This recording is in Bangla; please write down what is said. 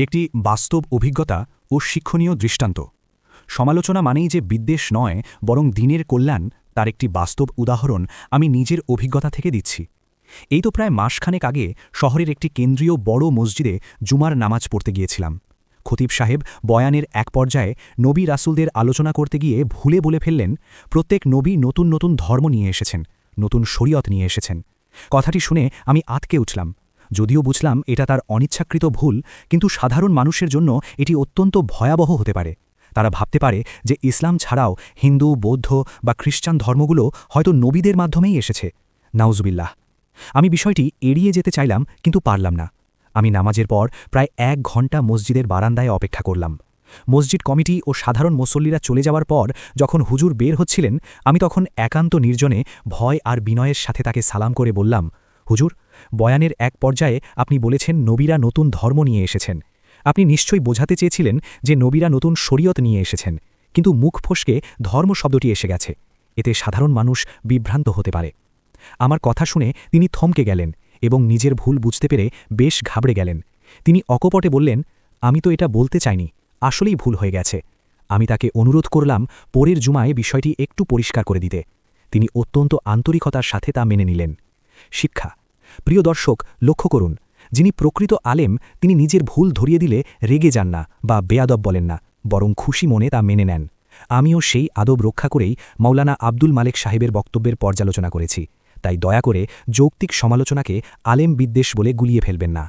একটি বাস্তব অভিজ্ঞতা ও শিক্ষণীয় দৃষ্টান্ত। সমালোচনা মানেই যে বিদ্বেষ নয়, বরং দিনের কল্যাণ, তার একটি বাস্তব উদাহরণ আমি নিজের অভিজ্ঞতা থেকে দিচ্ছি। এই তো প্রায় মাসখানেক আগে শহরের একটি কেন্দ্রীয় বড় মসজিদে জুমার নামাজ পড়তে গিয়েছিলাম। খতিব সাহেব বয়ানের এক পর্যায়ে নবী রাসূলদের আলোচনা করতে গিয়ে ভুলে বলে ফেললেন, প্রত্যেক নবী নতুন নতুন ধর্ম নিয়ে এসেছেন, নতুন শরীয়ত নিয়ে এসেছেন। কথাটি শুনে আমি আঁতকে উঠলাম। যদিও বুঝলাম এটা তার অনিচ্ছাকৃত ভুল, কিন্তু সাধারণ মানুষের জন্য এটি অত্যন্ত ভয়াবহ হতে পারে। তারা ভাবতে পারে যে ইসলাম ছাড়াও হিন্দু, বৌদ্ধ বা খ্রিস্টান ধর্মগুলো হয়তো নবীদের মাধ্যমেই এসেছে। নাউজুবিল্লাহ। আমি বিষয়টি এড়িয়ে যেতে চাইলাম, কিন্তু পারলাম না। আমি নামাজের পর প্রায় 1 ঘণ্টা মসজিদের বারান্দায় অপেক্ষা করলাম। মসজিদ কমিটি ও সাধারণ মুসল্লিরা চলে যাওয়ার পর যখন হুজুর বের হচ্ছিলেন, আমি তখন একান্ত নির্জনে ভয় আর বিনয়ের সাথে তাকে সালাম করে বললাম, হুজুর, বয়ানের এক পর্যায়ে আপনি বলেছেন নবীরা নতুন ধর্ম নিয়ে এসেছেন। আপনি নিশ্চয়ই বোঝাতে চেয়েছিলেন যে নবীরা নতুন শরীয়ত নিয়ে এসেছেন, কিন্তু মুখ ফসকে ধর্ম শব্দটি এসে গেছে। এতে সাধারণ মানুষ বিভ্রান্ত হতে পারে। আমার কথা শুনে তিনি থমকে গেলেন এবং নিজের ভুল বুঝতে পেরে বেশ ঘাবড়ে গেলেন। তিনি অকপটে বললেন, আমি তো এটা বলতে চাইনি, আসলেই ভুল হয়ে গেছে। আমি তাকে অনুরোধ করলাম পরের জুমায় বিষয়টি একটু পরিষ্কার করে দিতে। তিনি অত্যন্ত আন্তরিকতার সাথে তা মেনে নিলেন। শিক্ষা। প্রিয় দর্শক, লক্ষ্য করুন, যিনি প্রকৃত আলেম তিনি নিজের ভুল ধরিয়ে দিলে রেগে যান না বা বেয়াদব বলেন না, বরং খুশি মনে তা মেনে নেন। আমিও সেই আদব রক্ষা করেই মাওলানা আব্দুল মালেক সাহেবের বক্তব্যের পর্যালোচনা করেছি। তাই দয়া করে যৌক্তিক সমালোচনাকে আলেম বিদ্বেষ বলে গুলিয়ে ফেলবেন না।